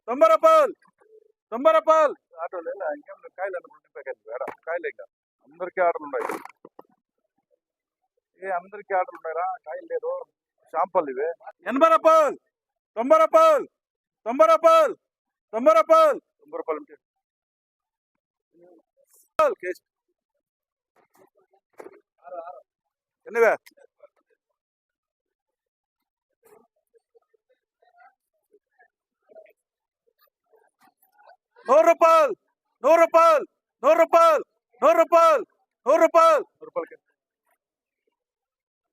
తొంభై రూపాయలు ఆటోలు ఇంకేం కాయలు అనుకుంటే కాయలే ఇంకా అందరికీ ఆర్డర్లు ఉన్నాయి. అందరికీ ఆర్డర్లు ఉన్నాయరా, కాయలు లేదు. షాంపల్ ఇవే 80 రూపాయలు 90 రూపాయలు 90 రూపాయలు 90 రూపాయలు 90 రూపాయలు ఉంటే కేజీ ఎన్నివే 100 రూపాయలు 100 రూపాయలు 100 రూపాయలు 100 రూపాయలు 100 రూపాయలు 100 రూపాయలకి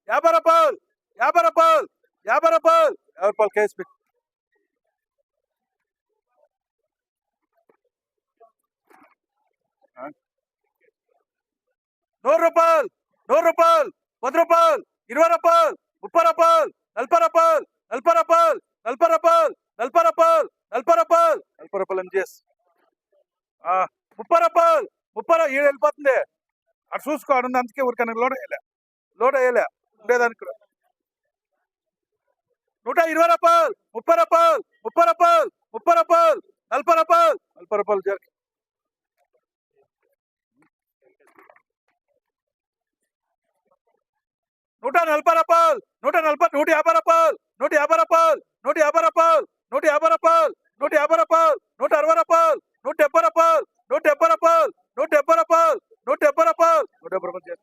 50 రూపాయలు 50 రూపాయలు 50 రూపాయలు 50 రూపాయలు కేజీ 100 రూపాయలు 100 రూపాయలు 10 రూపాయలు 20 రూపాయలు 30 రూపాయలు 40 రూపాయలు 40 రూపాయలు 40 రూపాయలు 40 రూపాయలు 40 రూపాయలు 40 రూపాయలు ఎంజీఎస్ 30 రూపాయలు 30 ఏడు వెళ్ళిపోతుంది. అటు చూసుకో ఉంది, అందుకే ఊరికన్నా లోడ్ వేయలే ఉండేదానికి. 120 రూపాయలు 30 రూపాయలు 30 రూపాయలు 30 రూపాయలు 40 రూపాయలు 40 రూపాయలు జరిగి 140 రూపాయలు 150 150 రూపాయలు 150 రూపాయలు 150 రూపాయలు 150 రూపాయలు 150 రూపాయలు 160 రూపాయలు 170 రూపాయలు 170 రూపాయలు 170 రూపాయలు 170 రూపాయలు 170 రూపాయలు.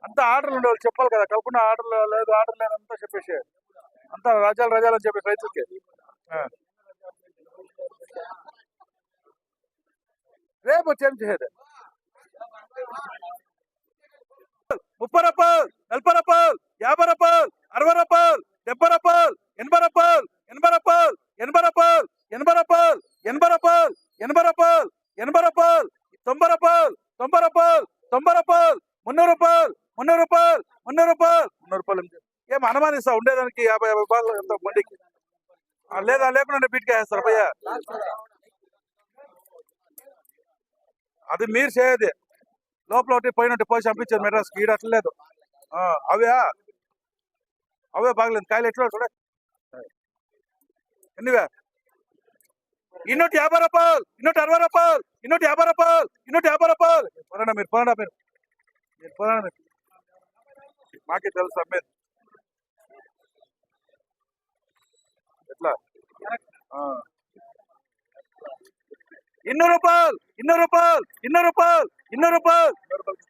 అంతా ఆర్డర్లు ఉండేవాళ్ళు చెప్పాలి కదా, కాకుండా ఆర్డర్లు లేదు అంతా చెప్పేసి అంతా రాజాలు అని చెప్పేసి రైతులకి. రేపు వచ్చి ఏం చేసేది 30 రూపాయలు 40 రూపాయలు 50 రూపాయలు 60 రూపాయలు 70 రూపాయలు 80 రూపాయలు 80 రూపాయలు 80 రూపాయలు 80 రూపాయలు 80 రూపాయలు 80 రూపాయలు 80 రూపాయలు 90 రూపాయలు 90 రూపాయలు 90 రూపాయలు 300 రూపాయలు 300 రూపాయలు 300 రూపాయలు 300 రూపాయలు. ఏం అనుమానిస్తా ఉండేదానికి 50 రూపాయలు ఎంత మండికి లేదా లేకుండా బీట్గా వేస్తారు భయ్య. అది మీరు చేయదు, లోపల ఒకటి పైన పోసి పంపించారు మెడ్రాస్కి. ఈడ అట్లేదు. అవే బాగలేదు కాయలు ఎట్లా చూడ. ఎన్నివే 250 రూపాయలు 260 రూపాయలు 250 రూపాయలు 250 రూపాయలు. మీరు పోనా మాకే తెలుసు మీరు ఎట్లా 200 రూపాయలు 200 రూపాయలు 200 రూపాయలు 200 రూపాయలు 200 రూపాయలు.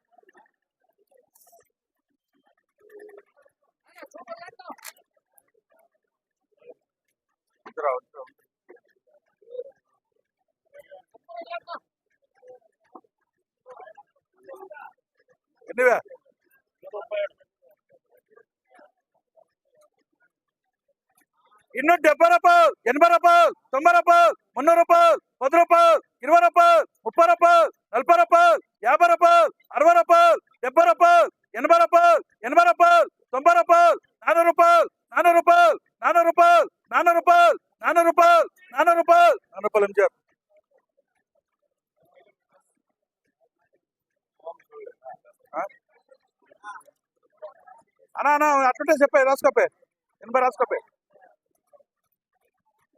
ఎన్నివే 270 రూపాయలు 80 రూపాయలు 90 రూపాయలు 300 రూపాయలు 10 రూపాయలు 20 రూపాయలు 30 రూపాయలు 40 రూపాయలు 50 రూపాయలు 60 రూపాయలు 70 రూపాయలు 80 రూపాయలు 80 రూపాయలు 90 రూపాయలు 400 రూపాయలు 400 రూపాయలు 400 రూపాయలు 400 రూపాయలు 400 రూపాయలు 400 రూపాయలు 400 రూపాయలు ఎంజాయ్. అన్నా అట్లుంటే చెప్పాయి రాసుకోపోయి 80 రాసుకోపోయి.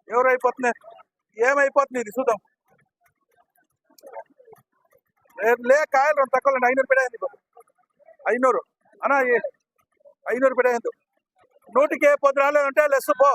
ఎవరు అయిపోతుంది ఏమైపోతుంది ఇది చూద్దాం. కాయలు తక్కువ 500 పెడేయండి 500 అన్నా 500 పెడేయందు. 100కి పొద్దు రాలేదంటే లెస్ పో.